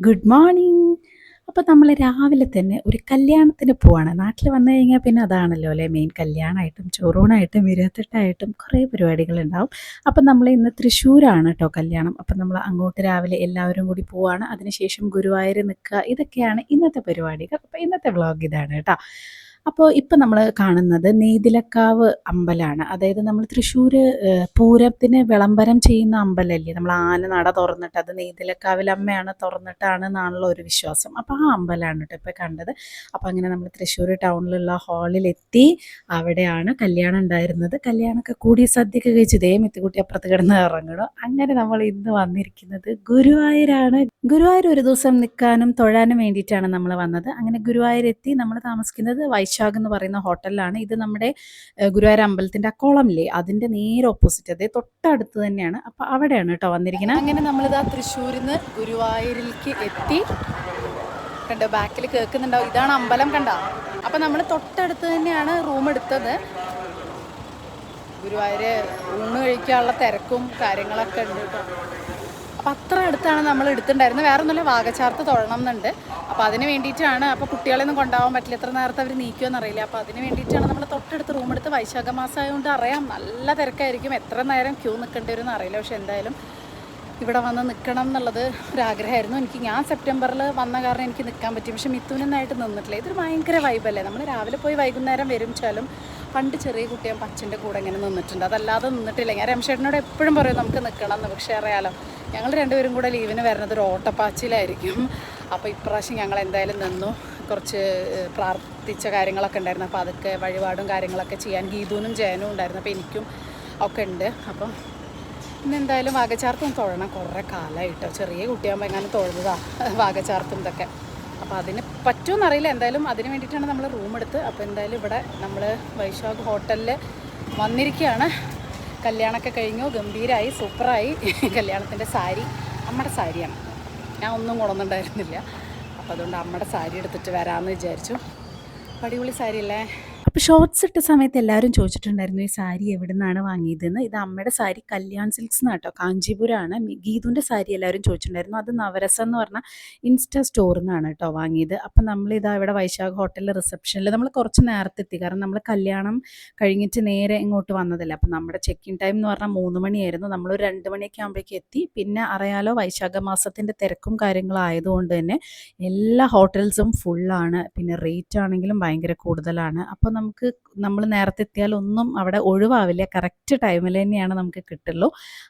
Good morning. അപ്പോൾ നമ്മൾ രാവിലെ തന്നെ ഒരു കല്യാണത്തിന് പോവാണ്. നാട്ടിൽ വന്നു കഴിഞ്ഞാൽ പിന്നെ അതാണല്ലോ അല്ലേ മെയിൻ. കല്യാണമായിട്ടും ചോറൂണായിട്ടും ഇരുപത്തെട്ടായിട്ടും കുറേ പരിപാടികളുണ്ടാവും. അപ്പം നമ്മൾ ഇന്ന് തൃശ്ശൂരാണ് കേട്ടോ കല്യാണം. അപ്പം നമ്മൾ അങ്ങോട്ട് രാവിലെ എല്ലാവരും കൂടി പോവാണ്. അതിനുശേഷം ഗുരുവായൂർ നിൽക്കുക, ഇതൊക്കെയാണ് ഇന്നത്തെ പരിപാടികൾ. അപ്പോൾ ഇന്നത്തെ വ്ളോഗ് ഇതാണ് കേട്ടോ. അപ്പോൾ ഇപ്പം നമ്മൾ കാണുന്നത് നെയ്തിലക്കാവ് അമ്പലമാണ്. അതായത് നമ്മൾ തൃശ്ശൂർ പൂരത്തിന് വിളംബരം ചെയ്യുന്ന അമ്പലമല്ലേ, നമ്മൾ ആന നട തുറന്നിട്ട്, അത് നെയ്തിലക്കാവിൽ അമ്മയാണ് തുറന്നിട്ടാണ് എന്നാണല്ലോ ഒരു വിശ്വാസം. അപ്പോൾ ആ അമ്പലമാണ് കേട്ടോ ഇപ്പോൾ കണ്ടത്. അപ്പോൾ അങ്ങനെ നമ്മൾ തൃശ്ശൂർ ടൗണിലുള്ള ഹാളിലെത്തി. അവിടെയാണ് കല്യാണം ഉണ്ടായിരുന്നത്. കല്യാണമൊക്കെ കൂടി സദ്യയൊക്കെ കഴിച്ച് ദേ മിത്തുകുട്ടി അപ്പുറത്ത് കിടന്ന് ഇറങ്ങണം. അങ്ങനെ നമ്മൾ ഇന്ന് വന്നിരിക്കുന്നത് ഗുരുവായൂരാണ്. ഗുരുവായൂർ ഒരു ദിവസം നിൽക്കാനും തൊഴാനും വേണ്ടിയിട്ടാണ് നമ്മൾ വന്നത്. അങ്ങനെ ഗുരുവായൂരെത്തി. നമ്മൾ താമസിക്കുന്നത് വൈശാഖ് എന്ന് പറയുന്ന ഹോട്ടലിലാണ്. ഇത് നമ്മുടെ ഗുരുവായൂർ അമ്പലത്തിൻ്റെ ആ കുളമില്ലേ, അതിൻ്റെ നേരെ ഓപ്പോസിറ്റ്, അതേ തൊട്ടടുത്ത് തന്നെയാണ്. അപ്പോൾ അവിടെയാണ് കേട്ടോ വന്നിരിക്കുന്നത്. അങ്ങനെ നമ്മളിതാ തൃശ്ശൂരിൽ നിന്ന് ഗുരുവായൂരിലേക്ക് എത്തി. കണ്ടോ, ബാക്കിൽ കേൾക്കുന്നുണ്ടാവും, ഇതാണ് അമ്പലം കണ്ടോ. അപ്പം നമ്മൾ തൊട്ടടുത്ത് തന്നെയാണ് റൂം എടുത്തത്. ഗുരുവായൂർ ഊണ് കഴിക്കാനുള്ള തിരക്കും കാര്യങ്ങളൊക്കെ ഉണ്ട് കേട്ടോ. അപ്പോൾ അത്ര അടുത്താണ് നമ്മൾ എടുത്തിട്ടുണ്ടായിരുന്നത്. വേറെ ഒന്നുമില്ല, വാഗച്ചാർത്ത് തൊഴണം എന്നുണ്ട്. അപ്പോൾ അതിന് വേണ്ടിയിട്ടാണ്. അപ്പോൾ കുട്ടികളെയൊന്നും കൊണ്ടുപോകാൻ പറ്റില്ല, എത്ര നേരത്തെ അവർ നീക്കുമെന്ന് അറിയില്ല. അപ്പോൾ അതിന് വേണ്ടിയിട്ടാണ് നമ്മൾ തൊട്ടടുത്ത് റൂം എടുത്ത്. വൈശാഖ മാസം ആയതുകൊണ്ട് അറിയാം നല്ല തിരക്കായിരിക്കും, എത്ര നേരം ക്യൂ നിൽക്കേണ്ടി വരുമെന്ന് അറിയില്ല. പക്ഷെ എന്തായാലും ഇവിടെ വന്ന് നിൽക്കണം എന്നുള്ളത് ഒരാഗ്രഹമായിരുന്നു എനിക്ക്. ഞാൻ സെപ്റ്റംബറിൽ വന്ന കാരണം എനിക്ക് നിൽക്കാൻ പറ്റി. പക്ഷെ മിഥുനൊന്നായിട്ട് നിന്നിട്ടില്ല. ഇതൊരു ഭയങ്കര വൈബല്ലേ. നമ്മൾ രാവിലെ പോയി വൈകുന്നേരം വരും വെച്ചാലും പണ്ട് ചെറിയ കുട്ടിയും അച്ഛൻ്റെ കൂടെ ഇങ്ങനെ നിന്നിട്ടുണ്ട്, അതല്ലാതെ നിന്നിട്ടില്ല. ഞാൻ രമേശേട്ടനോട് എപ്പോഴും പറയും നമുക്ക് നിൽക്കണം എന്ന്. പക്ഷേ അറിയാലോ, ഞങ്ങൾ രണ്ടുപേരും കൂടെ ലീവിന് വരുന്നത് ഒരു ഓട്ടപ്പാച്ചിലായിരിക്കും. അപ്പോൾ ഇപ്രാവശ്യം ഞങ്ങൾ എന്തായാലും നിന്നു. കുറച്ച് പ്രാർത്ഥിച്ച കാര്യങ്ങളൊക്കെ ഉണ്ടായിരുന്നു. അപ്പോൾ അതൊക്കെ വഴിപാടും കാര്യങ്ങളൊക്കെ ചെയ്യാൻ ഗീതുവിനും ജയനും ഉണ്ടായിരുന്നു. അപ്പോൾ എനിക്കും ഒക്കെ ഉണ്ട്. അപ്പം ഇന്ന് എന്തായാലും വാഗച്ചാർത്തും തൊഴണം. കുറേ കാലമായിട്ടോ, ചെറിയ കുട്ടിയാകുമ്പോൾ എങ്ങനെ തൊഴുന്നതാണ് വാഗച്ചാർത്തും ഇതൊക്കെ. അപ്പോൾ അതിന് പറ്റുമെന്നറിയില്ല. എന്തായാലും അതിന് വേണ്ടിയിട്ടാണ് നമ്മൾ റൂം എടുത്ത്. അപ്പോൾ എന്തായാലും ഇവിടെ നമ്മൾ വൈശാഖ് ഹോട്ടലിൽ വന്നിരിക്കുകയാണ്. കല്യാണമൊക്കെ കഴിഞ്ഞു, ഗംഭീരമായി, സൂപ്പറായി. കല്യാണത്തിൻ്റെ സാരി അമ്മയുടെ സാരിയാണ്, ഞാൻ ഒന്നും കൊണ്ടുവന്നിട്ടുണ്ടായിരുന്നില്ല. അപ്പോൾ അതുകൊണ്ട് അമ്മയുടെ സാരി എടുത്തിട്ട് വരാമെന്ന് വിചാരിച്ചു. അടിപൊളി സാരി അല്ലേ. അപ്പോൾ ഷോർട്ട്സ് ഇട്ട സമയത്ത് എല്ലാവരും ചോദിച്ചിട്ടുണ്ടായിരുന്നു ഈ സാരി എവിടെ നിന്നാണ് വാങ്ങിയതെന്ന്. ഇത് അമ്മയുടെ സാരി കല്യാൺ സിൽക്സ് എന്നാണ് കേട്ടോ, കാഞ്ചീപുരമാണ്. ഗീതുവിൻ്റെ സാരി എല്ലാവരും ചോദിച്ചിട്ടുണ്ടായിരുന്നു. അത് നവരസം എന്ന് പറഞ്ഞാൽ ഇൻസ്റ്റാ സ്റ്റോറിൽ നിന്നാണ് കേട്ടോ വാങ്ങിയത്. അപ്പം നമ്മളിതാ ഇവിടെ വൈശാഖ് ഹോട്ടലിലെ റിസപ്ഷനിൽ നമ്മൾ കുറച്ച് നേരത്തെ എത്തി. കാരണം നമ്മൾ കല്യാണം കഴിഞ്ഞിട്ട് നേരെ ഇങ്ങോട്ട് വന്നതല്ല. അപ്പം നമ്മുടെ ചെക്ക് ഇൻ ടൈം എന്ന് പറഞ്ഞാൽ 3 മണിയായിരുന്നു. നമ്മളൊരു 2 മണിയൊക്കെ ആകുമ്പോഴേക്ക് എത്തി. പിന്നെ അറിയാലോ, വൈശാഖ മാസത്തിൻ്റെ തിരക്കും കാര്യങ്ങളും ആയതുകൊണ്ട് തന്നെ എല്ലാ ഹോട്ടൽസും ഫുള്ളാണ്. പിന്നെ റേറ്റ് ആണെങ്കിലും ഭയങ്കര കൂടുതലാണ്. അപ്പോൾ നമ്മൾ നേരത്തെ എത്തിയാലൊന്നും അവിടെ ഒഴിവാവില്ല, കറക്റ്റ് ടൈമിൽ തന്നെയാണ് നമുക്ക് കിട്ടുള്ളൂ.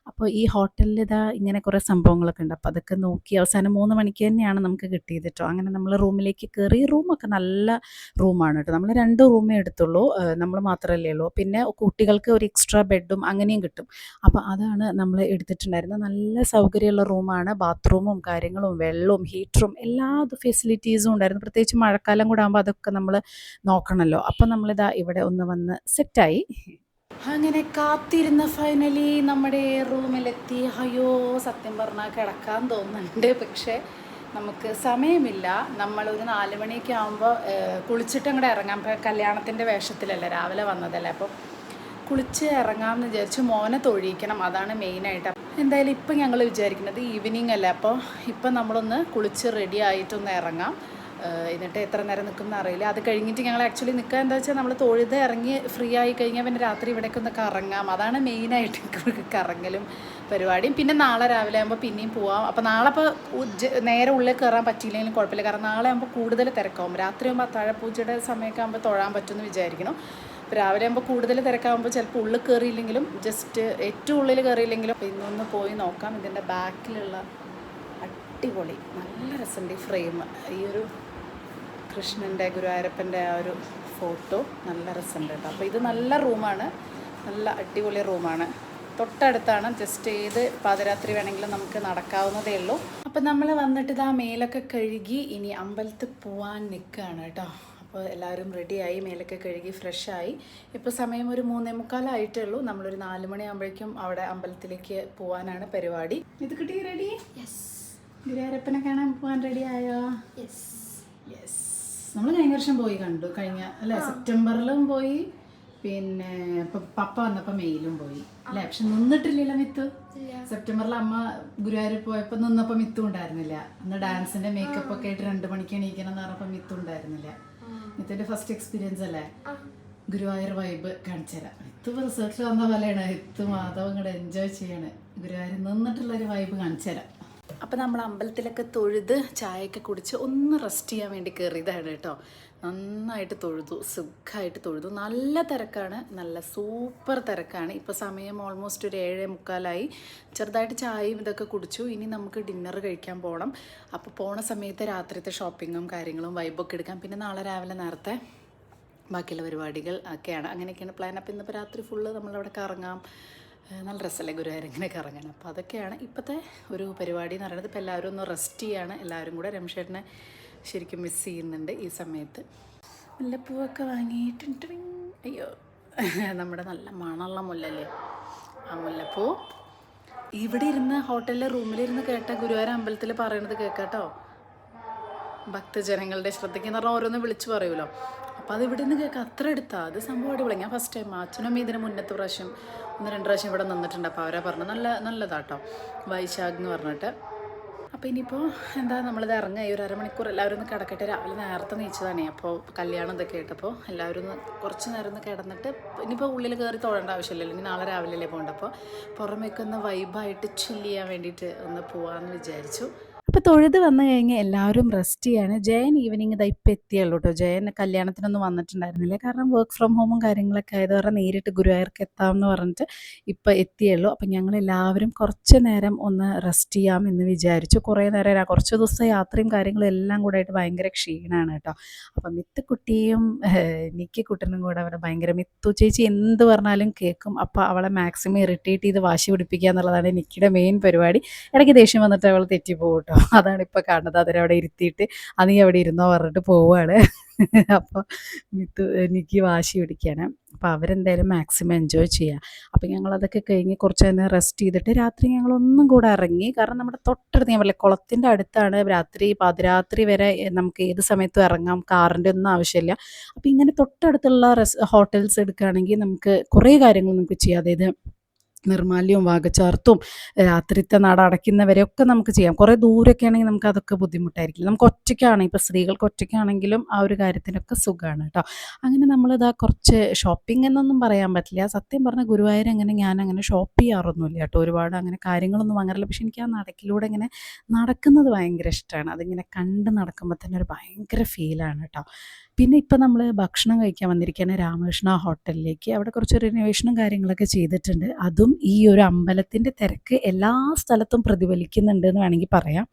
അപ്പോൾ ഈ ഹോട്ടലിൽ ഇതാ ഇങ്ങനെ കുറേ സംഭവങ്ങളൊക്കെ ഉണ്ട്. അപ്പോൾ അതൊക്കെ നോക്കി അവസാനം 3 മണിക്ക് തന്നെയാണ് നമുക്ക് കിട്ടിയത് കേട്ടോ. അങ്ങനെ നമ്മൾ റൂമിലേക്ക് കയറി. റൂമൊക്കെ നല്ല റൂമാണ് കേട്ടോ. നമ്മൾ 2 റൂമേ എടുത്തുള്ളൂ, നമ്മൾ മാത്രമല്ലേ ഉള്ളൂ. പിന്നെ കുട്ടികൾക്ക് ഒരു എക്സ്ട്രാ ബെഡും അങ്ങനെയും കിട്ടും. അപ്പോൾ അതാണ് നമ്മൾ എടുത്തിട്ടുണ്ടായിരുന്നത്. നല്ല സൗകര്യമുള്ള റൂമാണ്. ബാത്റൂമും കാര്യങ്ങളും വെള്ളവും ഹീറ്ററും എല്ലാ ഫെസിലിറ്റീസും ഉണ്ടായിരുന്നു. പ്രത്യേകിച്ച് മഴക്കാലം കൂടെ ആകുമ്പോൾ അതൊക്കെ നമ്മൾ നോക്കണമല്ലോ. അപ്പം നമ്മളിതാ ഇവിടെ ഒന്ന് വന്ന് സെറ്റായി. അങ്ങനെ കാത്തിരുന്ന ഫൈനലി നമ്മുടെ റൂമിലെത്തി. അയ്യോ, സത്യം പറഞ്ഞാൽ കിടക്കാൻ തോന്നുന്നുണ്ട്, പക്ഷേ നമുക്ക് സമയമില്ല. നമ്മളൊരു 4 മണിയൊക്കെ ആകുമ്പോൾ കുളിച്ചിട്ട് അങ്ങോട്ട് ഇറങ്ങാം. കല്യാണത്തിൻ്റെ വേഷത്തിലല്ലേ, രാവിലെ വന്നതല്ലേ. അപ്പോൾ കുളിച്ച് ഇറങ്ങാമെന്ന് വിചാരിച്ചു. മോനെ തൊഴിയിക്കണം, അതാണ് മെയിനായിട്ട്. എന്തായാലും ഇപ്പം ഞങ്ങൾ വിചാരിക്കുന്നത് ഈവനിങ് അല്ലേ, അപ്പോൾ ഇപ്പം നമ്മളൊന്ന് കുളിച്ച് റെഡി ആയിട്ടൊന്ന് ഇറങ്ങാം. എന്നിട്ട് എത്ര നേരം നിൽക്കുമെന്ന് അറിയില്ല. അത് കഴിഞ്ഞിട്ട് ഞങ്ങൾ ആക്ച്വലി നിൽക്കുക എന്താ വെച്ചാൽ നമ്മൾ തൊഴുത് ഇറങ്ങി ഫ്രീ ആയി കഴിഞ്ഞാൽ പിന്നെ രാത്രി ഇവിടേക്ക് ഒന്ന് കറങ്ങാം. അതാണ് മെയിനായിട്ട് കറങ്ങലും പരിപാടിയും. പിന്നെ നാളെ രാവിലെ ആകുമ്പോൾ പിന്നെയും പോവാം. അപ്പോൾ നാളെ ഇപ്പോൾ നേരെ ഉള്ളിൽ കയറാൻ പറ്റിയില്ലെങ്കിലും കുഴപ്പമില്ല, കാരണം നാളെ ആകുമ്പോൾ കൂടുതൽ തിരക്കാവും. രാത്രി ആകുമ്പോൾ അത്താഴപ്പൂജയുടെ സമയമൊക്കെ ആകുമ്പോൾ തൊഴാൻ പറ്റുമെന്ന് വിചാരിക്കണം. രാവിലെ ആകുമ്പോൾ കൂടുതൽ തിരക്കാകുമ്പോൾ ചിലപ്പോൾ ഉള്ളിൽ കയറിയില്ലെങ്കിലും, ജസ്റ്റ് ഏറ്റവും ഉള്ളിൽ കയറിയില്ലെങ്കിലും ഇന്നൊന്ന് പോയി നോക്കാം. ഇതിൻ്റെ ബാക്കിലുള്ള അടിപൊളി നല്ല രസമുണ്ട് ഈ ഫ്രെയിം. ഈ ഒരു കൃഷ്ണൻ്റെ ഗുരുവായൂരപ്പൻ്റെ ആ ഒരു ഫോട്ടോ നല്ല രസമുണ്ട് കേട്ടോ. അപ്പോൾ ഇത് നല്ല റൂമാണ്, നല്ല അടിപൊളി റൂമാണ്. തൊട്ടടുത്താണ്, ജസ്റ്റ് ഏത് പാതിരാത്രി വേണമെങ്കിലും നമുക്ക് നടക്കാവുന്നതേ ഉള്ളൂ. അപ്പം നമ്മൾ വന്നിട്ട് ഇതാ മേലൊക്കെ കഴുകി ഇനി അമ്പലത്തിൽ പോകാൻ നിൽക്കുകയാണ് കേട്ടോ. അപ്പോൾ എല്ലാവരും റെഡിയായി, മേലൊക്കെ കഴുകി ഫ്രഷായി. ഇപ്പോൾ സമയം ഒരു 3:45 ആയിട്ടേ ഉള്ളൂ. നമ്മളൊരു 4 മണിയാകുമ്പോഴേക്കും അവിടെ അമ്പലത്തിലേക്ക് പോകാനാണ് പരിപാടി. ഇത് കിട്ടി റെഡി? യെസ്. ഗുരുവായൂരപ്പനെ കാണാൻ പോകാൻ റെഡി ആയോ? Yes yes. നമ്മൾ കഴിഞ്ഞ വർഷം പോയി കണ്ടു, കഴിഞ്ഞ അല്ലേ സെപ്റ്റംബറിലും പോയി, പിന്നെ ഇപ്പം പപ്പ വന്നപ്പോൾ മെയിലും പോയി അല്ലേ? പക്ഷെ നിന്നിട്ടില്ലല്ലോ മിത്തു. സെപ്റ്റംബറിൽ അമ്മ ഗുരുവായൂർ പോയപ്പോൾ നിന്നപ്പോൾ മിത്തു ഉണ്ടായിരുന്നില്ല. അന്ന് ഡാൻസിന്റെ മേക്കപ്പ് ഒക്കെ ആയിട്ട് 2 മണിക്ക് എണീക്കണം എന്ന് പറഞ്ഞപ്പോൾ മിത്തു ഉണ്ടായിരുന്നില്ല. മിത്തുവിന്റെ ഫസ്റ്റ് എക്സ്പീരിയൻസ് അല്ലേ? ഗുരുവായൂർ വൈബ് കാണിച്ചു തരാം. മിത്തു റിസോർട്ടിൽ വന്ന പോലെയാണ്. മിത്തു മാധവ് ഇങ്ങോട്ട് എൻജോയ് ചെയ്യാണ്. ഗുരുവായൂർ നിന്നിട്ടുള്ളൊരു വൈബ് കാണിച്ചു തരാം. അപ്പോൾ നമ്മൾ അമ്പലത്തിലൊക്കെ തൊഴുത് ചായയൊക്കെ കുടിച്ച് ഒന്ന് റെസ്റ്റ് ചെയ്യാൻ വേണ്ടി കയറിയതാണ് കേട്ടോ. നന്നായിട്ട് തൊഴുതു, സുഖമായിട്ട് തൊഴുതു. നല്ല തിരക്കാണ്, നല്ല സൂപ്പർ തിരക്കാണ്. ഇപ്പോൾ സമയം ഓൾമോസ്റ്റ് ഒരു 7:45. ചെറുതായിട്ട് ചായയും ഇതൊക്കെ കുടിച്ചു. ഇനി നമുക്ക് ഡിന്നർ കഴിക്കാൻ പോകണം. അപ്പോൾ പോണ സമയത്ത് രാത്രിത്തെ ഷോപ്പിങ്ങും കാര്യങ്ങളും വൈബൊക്കെ എടുക്കാം. പിന്നെ നാളെ രാവിലെ നേരത്തെ ബാക്കിയുള്ള പരിപാടികൾ ഒക്കെയാണ്. അങ്ങനെയൊക്കെയാണ് പ്ലാൻ. അപ്പോൾ ഇന്നിപ്പോൾ രാത്രി ഫുള്ള് നമ്മളവിടെ കറങ്ങാം. നല്ല രസമല്ലേ ഗുരുവായൂർ ഇങ്ങനെയൊക്കെ ഇറങ്ങണം. അപ്പോൾ അതൊക്കെയാണ് ഇപ്പോഴത്തെ ഒരു പരിപാടി എന്ന് പറയുന്നത്. ഇപ്പോൾ എല്ലാവരും ഒന്ന് റെസ്റ്റ് ചെയ്യാണ്. എല്ലാവരും കൂടെ രമേശേട്ടനെ ശരിക്കും മിസ് ചെയ്യുന്നുണ്ട് ഈ സമയത്ത്. മുല്ലപ്പൂവൊക്കെ വാങ്ങിയിട്ടുണ്ട്. അയ്യോ, നമ്മുടെ നല്ല മണമുള്ള മുല്ലല്ലേ ആ മുല്ലപ്പൂ. ഇവിടെ ഇരുന്ന് ഹോട്ടലിലെ റൂമിലിരുന്ന് കേട്ട ഗുരുവായൂർ അമ്പലത്തിൽ പറയണത് കേൾക്കാട്ടോ. ഭക്തജനങ്ങളുടെ ശ്രദ്ധയ്ക്ക് എന്ന് പറഞ്ഞാൽ ഓരോന്ന് വിളിച്ചു പറയുമല്ലോ. അപ്പോൾ അത് ഇവിടെ നിന്ന് കേൾക്കാം. അത്ര എടുത്താൽ അത് സംഭവം അടിപൊളി. ഞാൻ ഫസ്റ്റ് ടൈം അച്ഛനും ഇതിന് മുന്നത്തെ പ്രാവശ്യം 1-2 പ്രാവശ്യം ഇവിടെ നിന്നിട്ടുണ്ട്. അപ്പോൾ അവരാ പറഞ്ഞത് നല്ലതാട്ടോ വൈശാഖ് എന്ന് പറഞ്ഞിട്ട്. അപ്പോൾ ഇനിയിപ്പോൾ എന്താ നമ്മളിത് ഇറങ്ങുക. ഈ ഒരു അരമണിക്കൂർ എല്ലാവരും ഒന്ന് കിടക്കട്ടെ. രാവിലെ നേരത്തെ നീച്ചതാണേ. അപ്പോൾ കല്യാണം ഇതൊക്കെ കേട്ടപ്പോൾ എല്ലാവരും ഒന്ന് കുറച്ച് നേരം ഒന്ന് കിടന്നിട്ട് ഇനിയിപ്പോൾ ഉള്ളിൽ കയറി തൊഴേണ്ട ആവശ്യമില്ലല്ലോ. ഇനി നാളെ രാവിലെ പോകണ്ട. അപ്പോൾ പുറമേക്ക് ഒന്ന് വൈബായിട്ട് ചില്ല് ചെയ്യാൻ വേണ്ടിയിട്ട് ഒന്ന് പോകാമെന്ന് വിചാരിച്ചു. അപ്പോൾ തൊഴുത് വന്നു കഴിഞ്ഞ് എല്ലാവരും റെസ്റ്റ് ചെയ്യാണ്. ജയൻ ഈവനിങ് ഇതാ ഇപ്പം എത്തിയുള്ളൂ കേട്ടോ. ജയൻ കല്യാണത്തിനൊന്നും വന്നിട്ടുണ്ടായിരുന്നില്ല. കാരണം വർക്ക് ഫ്രം ഹോമും കാര്യങ്ങളൊക്കെ ആയത് കാരണം നേരിട്ട് ഗുരുവായൂർക്ക് എത്താമെന്ന് പറഞ്ഞിട്ട് ഇപ്പം എത്തിയുള്ളൂ. അപ്പം ഞങ്ങളെല്ലാവരും കുറച്ച് നേരം ഒന്ന് റെസ്റ്റ് ചെയ്യാം എന്ന് വിചാരിച്ചു. കുറേ നേരം കുറച്ച് ദിവസം യാത്രയും കാര്യങ്ങളും എല്ലാം കൂടെ ആയിട്ട് ഭയങ്കര ക്ഷീണമാണ് കേട്ടോ. അപ്പം മിത്തുക്കുട്ടിയും നിക്കിക്കുട്ടനും കൂടെ അവിടെ ഭയങ്കര മിത്തു ചേച്ചി എന്ത് പറഞ്ഞാലും കേൾക്കും. അപ്പോൾ അവളെ മാക്സിമം ഇറിറ്റേറ്റ് ചെയ്ത് വാശി പിടിപ്പിക്കുക എന്നുള്ളതാണ് നിക്കിയുടെ മെയിൻ പരിപാടി. ഇടയ്ക്ക് ദേഷ്യം വന്നിട്ട് അവൾ തെറ്റിപ്പോകും കേട്ടോ. അതാണ് ഇപ്പോൾ കാണുന്നത്. അതിനവിടെ ഇരുത്തിയിട്ട് നീ അവിടെ ഇരുന്നോ പറഞ്ഞിട്ട് പോവുകയാണ്. അപ്പോൾ എനിക്ക് വാശി പിടിക്കുകയാണ്. അപ്പോൾ അവരെന്തായാലും മാക്സിമം എൻജോയ് ചെയ്യുക. അപ്പോൾ ഞങ്ങളതൊക്കെ കഴിഞ്ഞ് കുറച്ച് നേരം റെസ്റ്റ് ചെയ്തിട്ട് രാത്രി ഞങ്ങളൊന്നും കൂടെ ഇറങ്ങി. കാരണം നമ്മുടെ തൊട്ടടുത്ത് ഞാൻ പറയില്ല കുളത്തിൻ്റെ അടുത്താണ്. രാത്രി പാതിരാത്രി വരെ നമുക്ക് ഏത് സമയത്തും ഇറങ്ങാം. കാറിൻ്റെ ഒന്നും ആവശ്യമില്ല. അപ്പോൾ ഇങ്ങനെ തൊട്ടടുത്തുള്ള ഹോട്ടൽസ് എടുക്കുകയാണെങ്കിൽ നമുക്ക് കുറേ കാര്യങ്ങൾ നമുക്ക് ചെയ്യാം. അതായത് നിർമാല്യവും വാകച്ചാർത്തും രാത്രിത്തെ നട അടയ്ക്കുന്നവരെയൊക്കെ നമുക്ക് ചെയ്യാം. കുറേ ദൂരമൊക്കെ ആണെങ്കിൽ നമുക്ക് അതൊക്കെ ബുദ്ധിമുട്ടായിരിക്കില്ല. നമുക്ക് ഒറ്റയ്ക്കാണെങ്കിൽ ഇപ്പോൾ സ്ത്രീകൾക്ക് ഒറ്റയ്ക്കാണെങ്കിലും ആ ഒരു കാര്യത്തിനൊക്കെ സുഖമാണ് കേട്ടോ. അങ്ങനെ നമ്മളിതാ കുറച്ച് ഷോപ്പിംഗ് എന്നൊന്നും പറയാൻ പറ്റില്ല. സത്യം പറഞ്ഞാൽ ഗുരുവായൂർ അങ്ങനെ ഞാനങ്ങനെ ഷോപ്പ് ചെയ്യാറൊന്നുമില്ല കേട്ടോ. ഒരുപാട് അങ്ങനെ കാര്യങ്ങളൊന്നും വാങ്ങാറില്ല. പക്ഷെ എനിക്ക് ആ നടക്കിലൂടെ ഇങ്ങനെ നടക്കുന്നത് ഭയങ്കര ഇഷ്ടമാണ്. അതിങ്ങനെ കണ്ട് നടക്കുമ്പോൾ തന്നെ ഒരു ഭയങ്കര ഫീലാണ് കേട്ടോ. പിന്നെ ഇപ്പം നമ്മൾ ഭക്ഷണം കഴിക്കാൻ വന്നിരിക്കുകയാണ് രാമകൃഷ്ണ ഹോട്ടലിലേക്ക്. അവിടെ കുറച്ച് റിനോവേഷനും കാര്യങ്ങളൊക്കെ ചെയ്തിട്ടുണ്ട്. അതും ഈ ഒരു അമ്പലത്തിൻ്റെ തിരക്ക് എല്ലാ സ്ഥലത്തും പ്രതിഫലിക്കുന്നുണ്ട് എന്ന് വേണമെങ്കിൽ പറയാം.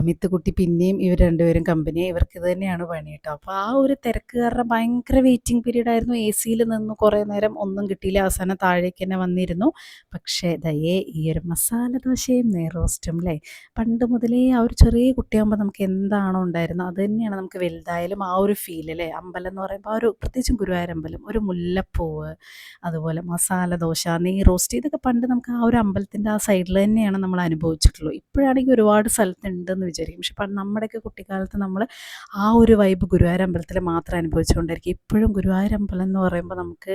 മിത്തുക്കുട്ടി പിന്നെയും ഇവർ രണ്ടുപേരും കമ്പനി. ഇവർക്ക് ഇത് തന്നെയാണ് പണി കേട്ടോ. അപ്പോൾ ആ ഒരു തിരക്ക് കാരണം ഭയങ്കര വെയിറ്റിംഗ് പീരീഡ് ആയിരുന്നു. എ സിയിൽ നിന്ന് കുറേ നേരം ഒന്നും കിട്ടിയില്ല. അവസാനം താഴേക്ക് തന്നെ വന്നിരുന്നു. പക്ഷേ ദയേ ഈ ഒരു മസാല ദോശയും നെയ്റോസ്റ്റും അല്ലേ, പണ്ട് മുതലേ ആ ഒരു ചെറിയ കുട്ടിയാകുമ്പോൾ നമുക്ക് എന്താണോ ഉണ്ടായിരുന്നത് അത് തന്നെയാണ് നമുക്ക് വലുതായാലും ആ ഒരു ഫീൽ അല്ലേ. അമ്പലം എന്ന് പറയുമ്പോൾ ആ ഒരു പ്രത്യേകിച്ചും ഗുരുവായൂരമ്പലം ഒരു മുല്ലപ്പൂവ്, അതുപോലെ മസാല ദോശ, നെയ്റോസ്റ്റ്, ഇതൊക്കെ പണ്ട് നമുക്ക് ആ ഒരു അമ്പലത്തിൻ്റെ ആ സൈഡിൽ തന്നെയാണ് നമ്മൾ അനുഭവിച്ചിട്ടുള്ളൂ. ഇപ്പോഴാണെങ്കിൽ ഒരുപാട് സ്ഥലത്തുണ്ടെന്ന് വിചാരിക്കും. പക്ഷെ നമ്മുടെയൊക്കെ കുട്ടിക്കാലത്ത് നമ്മൾ ആ ഒരു വൈബ് ഗുരുവായൂർ അമ്പലത്തിൽ മാത്രം അനുഭവിച്ചുകൊണ്ടിരിക്കും. ഇപ്പോഴും ഗുരുവായൂർ അമ്പലം എന്ന് പറയുമ്പോൾ നമുക്ക്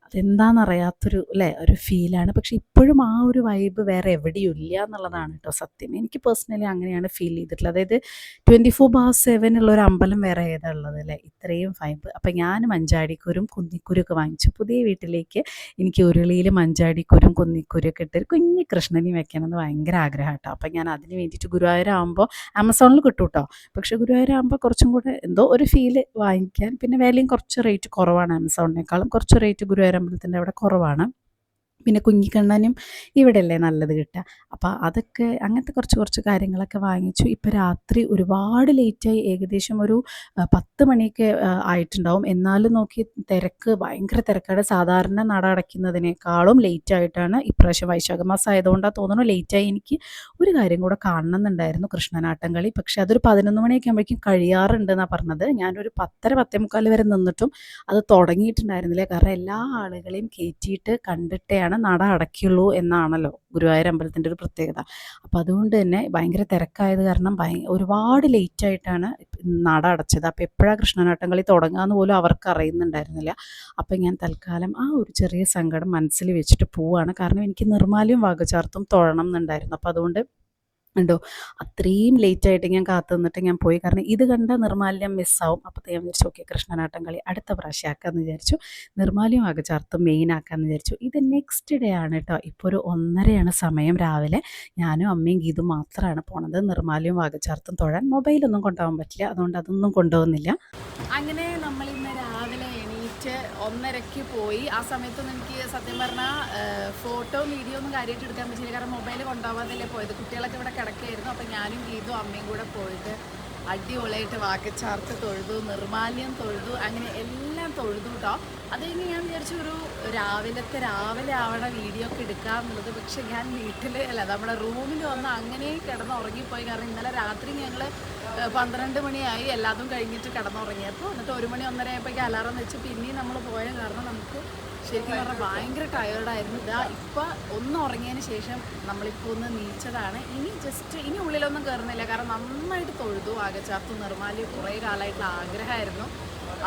അതെന്താണെന്നറിയാത്തൊരു അല്ലേ ഒരു ഫീലാണ്. പക്ഷെ ഇപ്പോഴും ആ ഒരു വൈബ് വേറെ എവിടെയും ഇല്ല എന്നുള്ളതാണ് കേട്ടോ സത്യം. എനിക്ക് പേഴ്സണലി അങ്ങനെയാണ് ഫീൽ ചെയ്തിട്ടുള്ളത്. അതായത് 24/7 ഉള്ള ഒരു അമ്പലം വേറെ ഏതാ ഉള്ളത് അല്ലേ, ഇത്രയും വൈബ്. അപ്പം ഞാൻ മഞ്ചാടിക്കുരും കുന്നിക്കുരൊക്കെ വാങ്ങിച്ചു. പുതിയ വീട്ടിലേക്ക് എനിക്ക് ഉരുളിയിൽ മഞ്ചാടിക്കുരും കുന്നിക്കുരൊക്കെ ഇട്ട് ഒരു കുഞ്ഞ് കൃഷ്ണനെയും വെക്കണമെന്ന് ഭയങ്കര ആഗ്രഹം കേട്ടോ. അപ്പം ഞാൻ അതിന് വേണ്ടിയിട്ട് ഗുരുവായൂരാകുമ്പോൾ ആമസോണിൽ കിട്ടും കേട്ടോ. പക്ഷേ ഗുരുവായൂരാകുമ്പോൾ കുറച്ചും കൂടെ എന്തോ ഒരു ഫീല് വാങ്ങിക്കാൻ, പിന്നെ വിലയും കുറച്ച് റേറ്റ് കുറവാണ്. ആമസോണിനേക്കാളും കുറച്ച് റേറ്റ് ഗുരുവായൂർ അമ്പലത്തിൻ്റെ അവിടെ കുറവാണ്. പിന്നെ കുഞ്ഞിക്കണ്ണനും ഇവിടെയല്ലേ നല്ലത് കിട്ടുക. അപ്പോൾ അതൊക്കെ അങ്ങനത്തെ കുറച്ച് കാര്യങ്ങളൊക്കെ വാങ്ങിച്ചു. ഇപ്പോൾ രാത്രി ഒരുപാട് ലേറ്റായി. ഏകദേശം ഒരു 10 മണിയൊക്കെ ആയിട്ടുണ്ടാവും. എന്നാലും നോക്കി തിരക്ക് ഭയങ്കര തിരക്കാണ്. സാധാരണ നട അടയ്ക്കുന്നതിനേക്കാളും ലേറ്റായിട്ടാണ് ഇപ്രാവശ്യം. വൈശാഖ മാസം ആയതുകൊണ്ടാണ് തോന്നുന്നു ലേറ്റായി. എനിക്ക് ഒരു കാര്യം കൂടെ കാണണമെന്നുണ്ടായിരുന്നു, കൃഷ്ണനാട്ടം കളി. പക്ഷേ അതൊരു 11 മണിയൊക്കെ ആകുമ്പോഴേക്കും കഴിയാറുണ്ടെന്നാണ് പറഞ്ഞത്. ഞാനൊരു 10:30 10:45 വരെ നിന്നിട്ടും അത് തുടങ്ങിയിട്ടുണ്ടായിരുന്നില്ല. കാരണം എല്ലാ ആളുകളെയും കയറ്റിയിട്ട് കണ്ടിട്ടാണ് നട അടയ്ക്കുള്ളൂ എന്നാണല്ലോ ഗുരുവായൂർ അമ്പലത്തിൻ്റെ ഒരു പ്രത്യേകത. അപ്പോൾ അതുകൊണ്ട് തന്നെ ഭയങ്കര തിരക്കായത് കാരണം ഒരുപാട് ലേറ്റായിട്ടാണ് നട അടച്ചത്. അപ്പോൾ എപ്പോഴാണ് കൃഷ്ണനാട്ടം കളി തുടങ്ങുകയെന്ന് പോലും അവർക്ക് അറിയുന്നുണ്ടായിരുന്നില്ല. അപ്പോൾ ഞാൻ തൽക്കാലം ആ ഒരു ചെറിയ സങ്കടം മനസ്സിൽ വെച്ചിട്ട് പോവുകയാണ്. കാരണം എനിക്ക് നിർമ്മാല്യം വാകചാർത്തും തൊഴണം എന്നുണ്ടായിരുന്നു. അപ്പോൾ അതുകൊണ്ട് ഉണ്ടോ അത്രയും ലേറ്റായിട്ട് ഞാൻ കാത്തു നിന്നിട്ട് ഞാൻ പോയി. കാരണം ഇത് കണ്ട നിർമ്മാല്യം മിസ്സാവും. അപ്പോൾ ഞാൻ വിചാരിച്ചു ഓക്കെ കൃഷ്ണനാട്ടം കളി അടുത്ത പ്രാവശ്യം ആക്കാമെന്ന് വിചാരിച്ചു. നിർമ്മാല്യം വാകചാർത്തും മെയിൻ ആക്കാമെന്ന് വിചാരിച്ചു. ഇത് നെക്സ്റ്റ് ഡേ ആണ് കേട്ടോ. ഇപ്പോൾ ഒരു 1:30 സമയം രാവിലെ. ഞാനും അമ്മയും ഗീതും മാത്രമാണ് പോണത് നിർമ്മാല്യം വാകചാർത്തും തൊഴാൻ. മൊബൈലൊന്നും കൊണ്ടുപോകാൻ പറ്റില്ല, അതുകൊണ്ട് അതൊന്നും കൊണ്ടുപോകുന്നില്ല. അങ്ങനെ നമ്മളിന്ന് രാവിലെ 1:30 പോയി. ആ സമയത്തൊന്നും എനിക്ക് സത്യം പറഞ്ഞാൽ ഫോട്ടോ വീഡിയോ ഒന്നും കാര്യമായിട്ട് എടുക്കാൻ പറ്റില്ല. കാരണം മൊബൈൽ കൊണ്ടുപോകാതല്ലേ പോയത്. കുട്ടികളൊക്കെ ഇവിടെ കിടക്കുകയായിരുന്നു. അപ്പോൾ ഞാനും ഗീതും അമ്മയും കൂടെ പോയിട്ട് അടിപൊളിയായിട്ട് വാകച്ചാർത്ത് തൊഴുതു, നിർമ്മാല്യം തൊഴുതു, അങ്ങനെ എല്ലാം തൊഴുതു കേട്ടോ. അത് കഴിഞ്ഞ് ഞാൻ വിചാരിച്ചു ഒരു രാവിലെ ആവണ വീഡിയോ ഒക്കെ എടുക്കാമെന്നുള്ളത്. പക്ഷെ ഞാൻ നമ്മുടെ റൂമിൽ വന്ന് അങ്ങനെ കിടന്ന് ഉറങ്ങിപ്പോയി. കാരണം ഇന്നലെ രാത്രി ഞങ്ങൾ 12 മണിയായി എല്ലാതും കഴിഞ്ഞിട്ട് കിടന്നുറങ്ങിയപ്പോൾ. എന്നിട്ട് 1 മണി 1:30 ആയപ്പോഴേക്കും അലാറം വെച്ച് പിന്നെയും നമ്മൾ പോയ കാരണം നമുക്ക് ശരിക്കും പറഞ്ഞാൽ ഭയങ്കര ടയേർഡായിരുന്നു. ഇപ്പം ഒന്ന് ഉറങ്ങിയതിന് ശേഷം നമ്മളിപ്പോൾ ഒന്ന് നീച്ചതാണ്. ഇനി ഉള്ളിലൊന്നും കയറുന്നില്ല. കാരണം നന്നായിട്ട് തൊഴുതു വാകച്ചാർത്തും നിർമ്മാല്യം. കുറേ കാലമായിട്ടുള്ള ആഗ്രഹമായിരുന്നു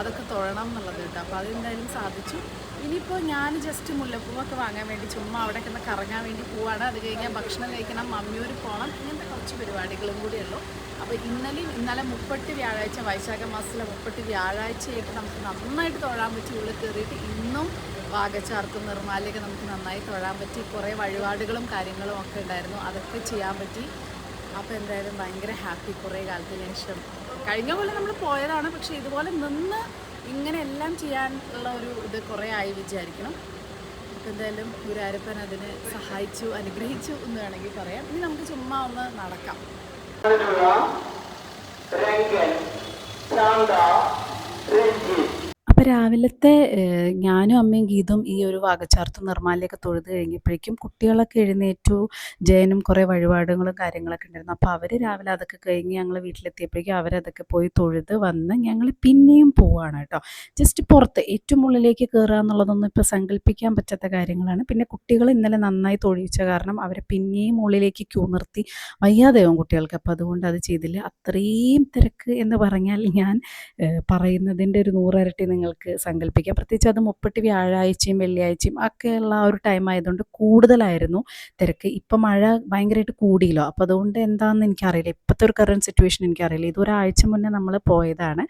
അതൊക്കെ തൊഴണം എന്നുള്ളത് കേട്ടോ. അപ്പോൾ അതെന്തായാലും സാധിച്ചു. ഇനിയിപ്പോൾ ഞാൻ ജസ്റ്റ് മുല്ലപ്പൂവൊക്കെ വാങ്ങാൻ വേണ്ടി ചുമ്മാ അവിടേക്ക് ഒന്ന് കറങ്ങാൻ വേണ്ടി പോവാണ്. അത് കഴിഞ്ഞാൽ ഭക്ഷണം കഴിക്കണം, മമ്മിയൂർ പോകണം, ഇങ്ങനത്തെ കുറച്ച് പരിപാടികളും കൂടിയുള്ളൂ. അപ്പോൾ ഇന്നലെ 30 വ്യാഴാഴ്ച, വൈശാഖ മാസത്തിലെ 30 വ്യാഴാഴ്ചയായിട്ട് നമുക്ക് നന്നായിട്ട് തൊഴാൻ പറ്റി. ഉള്ളിൽ കയറിയിട്ട് ഇന്നും വാകച്ചാർത്തും നിർമ്മാല്യമൊക്കെ നമുക്ക് നന്നായി തൊഴാൻ പറ്റി. കുറേ വഴിപാടുകളും കാര്യങ്ങളും ഒക്കെ ഉണ്ടായിരുന്നു, അതൊക്കെ ചെയ്യാൻ പറ്റി. അപ്പോൾ എന്തായാലും ഭയങ്കര ഹാപ്പി. കുറേ കാലത്തിന് ശേഷം കഴിഞ്ഞ പോലെ നമ്മൾ പോയതാണ്, പക്ഷേ ഇതുപോലെ നിന്ന് ഇങ്ങനെ എല്ലാം ചെയ്യാനുള്ള ഒരു ഇത് കുറേ ആയി വിചാരിക്കണം. അപ്പോൾ എന്തായാലും ഗുരുവായൂരപ്പൻ അതിന് സഹായിച്ചു, അനുഗ്രഹിച്ചു എന്ന് വേണമെങ്കിൽ പറയാം. ഇനി നമുക്ക് ചുമ്മാ ഒന്ന് നടക്കാം. അപ്പോൾ രാവിലത്തെ ഞാനും അമ്മയും ഗീതും ഈ ഒരു വാകച്ചാർത്തും നിർമ്മാല്യമൊക്കെ തൊഴുത് കഴിഞ്ഞപ്പോഴേക്കും കുട്ടികളൊക്കെ എഴുന്നേറ്റു. ജയനും കുറേ വഴിപാടുകളും കാര്യങ്ങളൊക്കെ ഉണ്ടായിരുന്നു. അപ്പോൾ അവർ രാവിലെ അതൊക്കെ കഴിഞ്ഞ് ഞങ്ങൾ വീട്ടിലെത്തിയപ്പോഴേക്കും അവരതൊക്കെ പോയി തൊഴുത് വന്ന് ഞങ്ങൾ പിന്നെയും പോവുകയാണ് കേട്ടോ. ജസ്റ്റ് പുറത്ത് ഏറ്റവും ഉള്ളിലേക്ക് കയറുക എന്നുള്ളതൊന്നും ഇപ്പോൾ സങ്കല്പിക്കാൻ പറ്റാത്ത കാര്യങ്ങളാണ്. പിന്നെ കുട്ടികൾ ഇന്നലെ നന്നായി തൊഴിച്ച കാരണം അവരെ പിന്നെയും ഉള്ളിലേക്ക് ക്യൂ നിർത്തി. വയ്യാതെയാവും കുട്ടികൾക്ക്. അപ്പോൾ അതുകൊണ്ട് അത് ചെയ്തില്ല. അത്രയും തിരക്ക് എന്ന് പറഞ്ഞാൽ ഞാൻ പറയുന്നതിൻ്റെ ഒരു 100 ഇരട്ടി നിങ്ങൾക്ക് സങ്കല്പിക്കാം. പ്രത്യേകിച്ച് അത് 30 വ്യാഴാഴ്ചയും വെള്ളിയാഴ്ചയും ഒക്കെയുള്ള ആ ഒരു ടൈം ആയതുകൊണ്ട് കൂടുതലായിരുന്നു തിരക്ക്. ഇപ്പം മഴ ഭയങ്കരമായിട്ട് കൂടിയല്ലോ. അപ്പോൾ അതുകൊണ്ട് എന്താണെന്ന് എനിക്കറിയില്ല. ഇപ്പോഴത്തെ ഒരു കറണ്ട് സിറ്റുവേഷൻ എനിക്കറിയില്ല. ഇതൊരാഴ്ച മുന്നേ നമ്മൾ പോയതാണ്.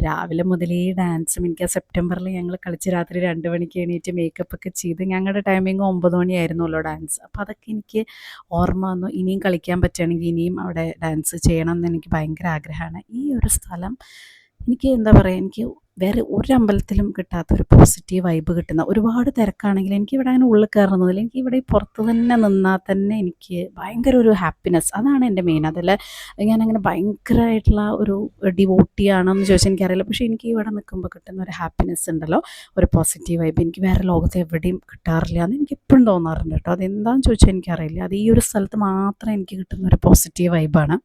രാവിലെ മുതലേ ഡാൻസും. എനിക്ക് സെപ്റ്റംബറിൽ ഞങ്ങൾ കളിച്ച് രാത്രി 2 മണിക്ക് എണീറ്റ് മേക്കപ്പ് ഒക്കെ ചെയ്ത് ഞങ്ങളുടെ ടൈമിങ് 9 മണിയായിരുന്നല്ലോ ഡാൻസ്. അപ്പോൾ അതൊക്കെ എനിക്ക് ഓർമ്മ വന്നു. ഇനിയും കളിക്കാൻ പറ്റുകയാണെങ്കിൽ ഇനിയും അവിടെ ഡാൻസ് ചെയ്യണം എന്ന് എനിക്ക് ഭയങ്കര ആഗ്രഹമാണ്. ഈ ഒരു സ്ഥലം എനിക്ക് എന്താ പറയുക, എനിക്ക് വേറെ ഒരു അമ്പലത്തിലും കിട്ടാത്തൊരു പോസിറ്റീവ് വൈബ് കിട്ടുന്ന. ഒരുപാട് തിരക്കാണെങ്കിൽ എനിക്കിവിടെ അങ്ങനെ ഉള്ളിൽ കയറുന്നതില്ല. എനിക്കിവിടെ പുറത്ത് തന്നെ നിന്നാൽ തന്നെ എനിക്ക് ഭയങ്കര ഒരു ഹാപ്പിനെസ്. അതാണ് എൻ്റെ മെയിൻ. അതല്ല ഞാനങ്ങനെ ഭയങ്കരമായിട്ടുള്ള ഒരു ഡിവോട്ടിയാണെന്ന് ചോദിച്ചാൽ എനിക്കറിയില്ല. പക്ഷേ എനിക്ക് ഇവിടെ നിൽക്കുമ്പോൾ കിട്ടുന്ന ഒരു ഹാപ്പിനെസ് ഉണ്ടല്ലോ, ഒരു പോസിറ്റീവ് വൈബ്, എനിക്ക് വേറെ ലോകത്ത് എവിടെയും കിട്ടാറില്ല എന്ന് എനിക്ക് എപ്പോഴും തോന്നാറുണ്ട് കേട്ടോ. അതെന്താണെന്ന് ചോദിച്ചാൽ എനിക്കറിയില്ല. അത് ഈ ഒരു സ്ഥലത്ത് മാത്രം എനിക്ക് കിട്ടുന്ന ഒരു പോസിറ്റീവ് വൈബാണ്.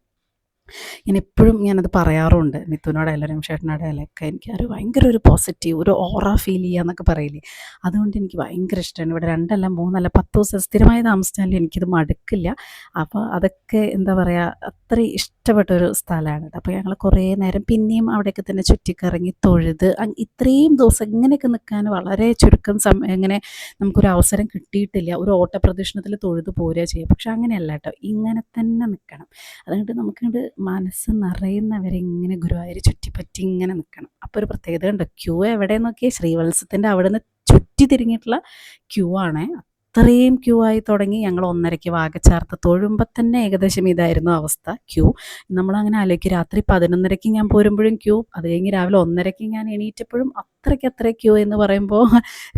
എപ്പോഴും ഞാനത് പറയാറുണ്ട് മിഥുനോടായാലും രമേശേട്ടനോടായാലും ഒക്കെ. എനിക്കൊരു ഭയങ്കര ഒരു പോസിറ്റീവ് ഒരു ഓറ ഫീൽ ചെയ്യുക എന്നൊക്കെ പറയില്ലേ, അതുകൊണ്ട് എനിക്ക് ഭയങ്കര ഇഷ്ടമാണ്. ഇവിടെ 2 അല്ല 3 അല്ല 10 ദിവസം സ്ഥിരമായി താമസിച്ചാലും എനിക്കിത് മടുക്കില്ല. അപ്പോൾ അതൊക്കെ എന്താ പറയുക, അത്രയും ഇഷ്ടപ്പെട്ടൊരു സ്ഥലമാണ് കേട്ടോ. അപ്പോൾ ഞങ്ങൾ കുറേ നേരം പിന്നെയും അവിടെയൊക്കെ തന്നെ ചുറ്റിക്കറങ്ങി തൊഴുത് ഇത്രയും ദിവസം ഇങ്ങനെയൊക്കെ നിൽക്കാൻ വളരെ ചുരുക്കം ഇങ്ങനെ നമുക്കൊരു അവസരം കിട്ടിയിട്ടില്ല. ഒരു ഓട്ടപ്രദക്ഷിണത്തിൽ തൊഴുത് പോരുക ചെയ്യുക. പക്ഷെ അങ്ങനെയല്ല കേട്ടോ, ഇങ്ങനെ തന്നെ നിൽക്കണം. അതുകൊണ്ട് നമുക്കിത് മനസ്സ് നിറയുന്നവരെ ഇങ്ങനെ ഗുരുവായൂർ ചുറ്റിപ്പറ്റി ഇങ്ങനെ നിൽക്കണം. അപ്പോൾ ഒരു പ്രത്യേകത ഉണ്ട്. ക്യൂ എവിടെ നോക്കിയാൽ ശ്രീവത്സത്തിൻ്റെ അവിടെ നിന്ന് ചുറ്റി തിരിഞ്ഞിട്ടുള്ള ക്യൂ ആണ്. അത്രയും ക്യൂ ആയി തുടങ്ങി. ഞങ്ങൾ 1:30 വാകച്ചാർത്ത് തൊഴുമ്പോൾ തന്നെ ഏകദേശം ഇതായിരുന്നു അവസ്ഥ, ക്യൂ. നമ്മളങ്ങനെ ആലോചിക്കും, രാത്രി 11:30 ഞാൻ പോരുമ്പോഴും ക്യൂ, അത് കഴിഞ്ഞ് രാവിലെ 1:30 ഞാൻ എണീറ്റപ്പോഴും അത്ര ക്യൂ എന്ന് പറയുമ്പോൾ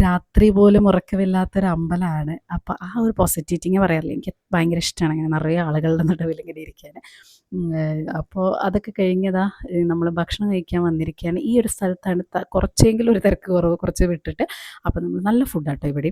രാത്രി പോലും ഉറക്കമില്ലാത്തൊരു അമ്പലമാണ്. അപ്പോൾ ആ ഒരു പോസിറ്റിവിറ്റി പറയാറില്ല, എനിക്ക് ഭയങ്കര ഇഷ്ടമാണ് അങ്ങനെ നിറയെ ആളുകളുടെ നടുവിൽ ഇങ്ങനെ ഇരിക്കാൻ. അപ്പോൾ അതൊക്കെ കഴിഞ്ഞതാ നമ്മൾ ഭക്ഷണം കഴിക്കാൻ വന്നിരിക്കുകയാണ്. ഈ ഒരു സ്ഥലത്താണ് കുറച്ചെങ്കിലും ഒരു തിരക്ക് കുറവ് കുറച്ച് വിട്ടിട്ട്. അപ്പോൾ നമ്മൾ നല്ല ഫുഡാട്ടോ ഇവിടെ.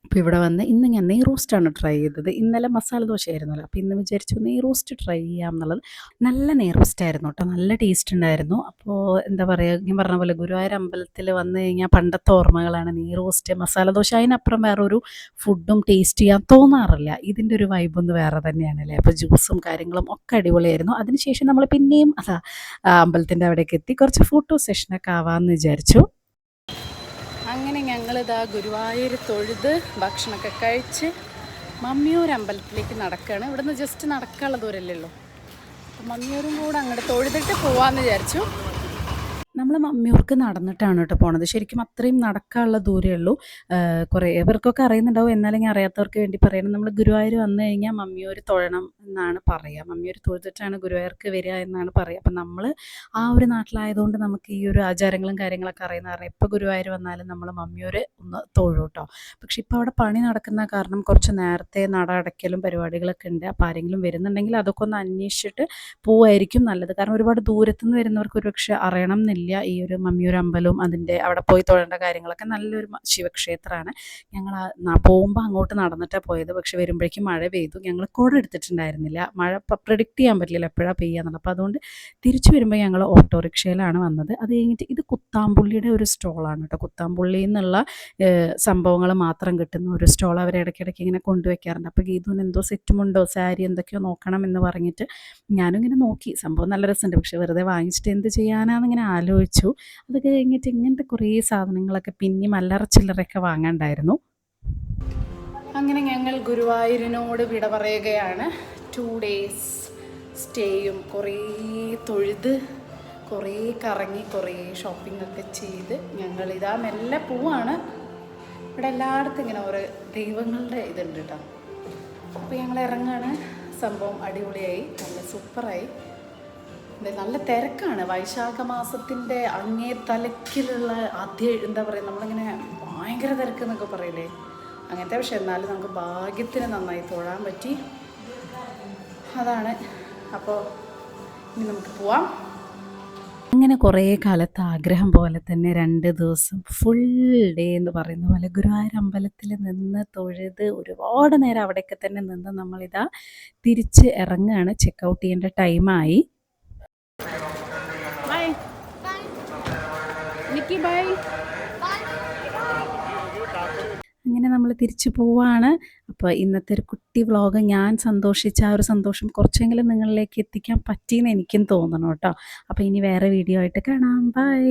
അപ്പോൾ ഇവിടെ വന്ന് ഇന്ന് ഞാൻ നെയ് റോസ്റ്റാണ് ട്രൈ ചെയ്തത്. ഇന്നലെ മസാല ദോശയായിരുന്നല്ലോ. അപ്പോൾ ഇന്ന് വിചാരിച്ചു നെയ് റോസ്റ്റ് ട്രൈ ചെയ്യാം എന്നുള്ളത്. നല്ല നെയ് റോസ്റ്റായിരുന്നു കേട്ടോ. നല്ല ടേസ്റ്റ് ഉണ്ടായിരുന്നു. അപ്പോൾ എന്താ പറയുക, ഞാൻ പറഞ്ഞ പോലെ ഗുരുവായൂർ അമ്പലത്തിൽ വന്ന് കഴിഞ്ഞാൽ പണ്ടത്തെ ഓർമ്മകളാണ് നെയ് റോസ്റ്റ്, മസാല ദോശ. അതിനപ്പുറം വേറൊരു ഫുഡും ടേസ്റ്റ് ചെയ്യാൻ തോന്നാറില്ല. ഇതിൻ്റെ ഒരു വൈബൊന്ന് വേറെ തന്നെയാണല്ലേ. അപ്പോൾ ജ്യൂസും കാര്യങ്ങളും ഒക്കെ അടിപൊളിയായിരുന്നു. അതിനുശേഷം നമ്മൾ പിന്നെയും അമ്പലത്തിൻ്റെ അവിടേക്ക് എത്തി കുറച്ച് ഫോട്ടോ സെഷനൊക്കെ ആവാമെന്ന് വിചാരിച്ചു. അങ്ങനെ ഞങ്ങളിതാ ഗുരുവായൂർ തൊഴുത് ഭക്ഷണമൊക്കെ കഴിച്ച് മമ്മിയൂർ അമ്പലത്തിലേക്ക് നടക്കുകയാണ്. ഇവിടുന്ന് ജസ്റ്റ് നടക്കാനുള്ള ദൂരമല്ലേ ഉള്ളൂ. അപ്പം മമ്മിയൂരും കൂടെ അങ്ങോട്ട് തൊഴുതിട്ട് പോവാമെന്ന് വിചാരിച്ചു. നമ്മൾ മമ്മിയൂർക്ക് നടന്നിട്ടാണ് കേട്ടോ പോണത്. ശരിക്കും അത്രയും നടക്കാനുള്ള ദൂരമേ ഉള്ളൂ. കുറേ പേർക്കൊക്കെ അറിയുന്നുണ്ടാവും, എന്നാലും അറിയാത്തവർക്ക് വേണ്ടി പറയണം. നമ്മൾ ഗുരുവായൂർ വന്നു കഴിഞ്ഞാൽ മമ്മിയൂർ തൊഴണം എന്നാണ് പറയുക. മമ്മിയൂർ തൊഴുതിട്ടാണ് ഗുരുവായൂർക്ക് വരിക എന്നാണ് പറയുക. അപ്പം നമ്മൾ ആ ഒരു നാട്ടിലായതുകൊണ്ട് നമുക്ക് ഈ ഒരു ആചാരങ്ങളും കാര്യങ്ങളൊക്കെ അറിയുന്ന കാരണം ഇപ്പോൾ ഗുരുവായൂർ വന്നാലും നമ്മൾ മമ്മിയൂർ ഒന്ന് തൊഴും കേട്ടോ. പക്ഷെ ഇപ്പോൾ അവിടെ പണി നടക്കുന്ന കാരണം കുറച്ച് നേരത്തെ നട അടയ്ക്കലും പരിപാടികളൊക്കെ ഉണ്ട്. അപ്പോൾ ആരെങ്കിലും വരുന്നുണ്ടെങ്കിൽ അതൊക്കെ ഒന്ന് അന്വേഷിച്ചിട്ട് പോവായിരിക്കും നല്ലത്. കാരണം ഒരുപാട് ദൂരത്തുനിന്ന് വരുന്നവർക്ക് ഒരുപക്ഷെ അറിയണം എന്നില്ല ഈ ഒരു മമ്മിയൂർ അമ്പലവും അതിൻ്റെ അവിടെ പോയി തൊഴേണ്ട കാര്യങ്ങളൊക്കെ. നല്ലൊരു ശിവക്ഷേത്രമാണ്. ഞങ്ങൾ പോകുമ്പോൾ അങ്ങോട്ട് നടന്നിട്ടാണ് പോയത്. പക്ഷെ വരുമ്പോഴേക്കും മഴ പെയ്തു. ഞങ്ങൾ കുട എടുത്തിട്ടുണ്ടായിരുന്നില്ല. മഴ പ്രെഡിക്റ്റ് ചെയ്യാൻ പറ്റില്ല എപ്പോഴാണ് പെയ്യാന്നുള്ളത്. അപ്പോൾ അതുകൊണ്ട് തിരിച്ചു വരുമ്പോൾ ഞങ്ങൾ ഓട്ടോറിക്ഷയിലാണ് വന്നത്. അത് കഴിഞ്ഞിട്ട് ഇത് കുത്താമ്പുള്ളിയുടെ ഒരു സ്റ്റോളാണ് കേട്ടോ. കുത്താമ്പുള്ളിയിൽ നിന്നുള്ള സംഭവങ്ങൾ മാത്രം കിട്ടുന്ന ഒരു സ്റ്റോൾ അവർ ഇടയ്ക്കിടയ്ക്ക് ഇങ്ങനെ കൊണ്ടുവയ്ക്കാറുണ്ട്. അപ്പോൾ ഗീതുവിന് എന്തോ സെറ്റുമുണ്ടോ സാരി എന്തൊക്കെയോ നോക്കണം എന്ന് പറഞ്ഞിട്ട് ഞാനും ഇങ്ങനെ നോക്കി. സംഭവം നല്ല രസമുണ്ട്. പക്ഷെ വെറുതെ വാങ്ങിച്ചിട്ട് എന്ത് ചെയ്യാനാണെന്നിങ്ങനെ ആലോചിച്ചു. അത് കഴിഞ്ഞിട്ട് ഇങ്ങനത്തെ കുറേ സാധനങ്ങളൊക്കെ പിന്നെയും അല്ലറ ചില്ലറയൊക്കെ വാങ്ങാണ്ടായിരുന്നു. അങ്ങനെ ഞങ്ങൾ ഗുരുവായൂരിനോട് വിട പറയുകയാണ്. 2 days സ്റ്റേയും കുറേ തൊഴുത് കുറേ കറങ്ങി കുറേ ഷോപ്പിംഗ് ഒക്കെ ചെയ്ത് ഞങ്ങളിതാ മെല്ലെ പോവാണ്. ഇവിടെ എല്ലായിടത്തും ഇങ്ങനെ ഓരോ ദൈവങ്ങളുടെ ഇതുണ്ട് കേട്ടോ. അപ്പോൾ ഞങ്ങൾ ഇറങ്ങാണ്. സംഭവം അടിപൊളിയായി, നല്ല സൂപ്പറായി. നല്ല തിരക്കാണ്. വൈശാഖ മാസത്തിൻ്റെ അങ്ങേ തലക്കിലുള്ള എന്താ പറയുക, നമ്മളിങ്ങനെ ഭയങ്കര തിരക്ക് എന്നൊക്കെ പറയില്ലേ, അങ്ങനത്തെ. പക്ഷെ എന്നാലും നമുക്ക് ഭാഗ്യത്തിന് നന്നായി തൊഴാൻ പറ്റി. അതാണ്. അപ്പോൾ ഇനി നമുക്ക് പോവാം. അങ്ങനെ കുറേ കാലത്ത് ആഗ്രഹം പോലെ തന്നെ 2 ദിവസം ഫുൾ ഡേ എന്ന് പറയുന്ന പോലെ ഗുരുവായൂർ അമ്പലത്തിൽ നിന്ന് തൊഴുത് ഒരുപാട് നേരം അവിടെയൊക്കെ തന്നെ നിന്ന് നമ്മളിതാ തിരിച്ച് ഇറങ്ങുകയാണ്. ചെക്കൗട്ട് ചെയ്യേണ്ട ടൈമായി. Bye Nikki, bye. അങ്ങനെ നമ്മൾ തിരിച്ചു പോവാണ്. അപ്പോൾ ഇന്നത്തെ ഒരു കുട്ടി വ്ളോഗ് ഞാൻ സന്തോഷിച്ച ആ ഒരു സന്തോഷം കുറച്ചെങ്കിലും നിങ്ങളിലേക്ക് എത്തിക്കാൻ പറ്റിയെന്ന് എനിക്കും തോന്നണം കേട്ടോ. അപ്പോൾ ഇനി വേറെ വീഡിയോ ആയിട്ട് കാണാം. ബൈ.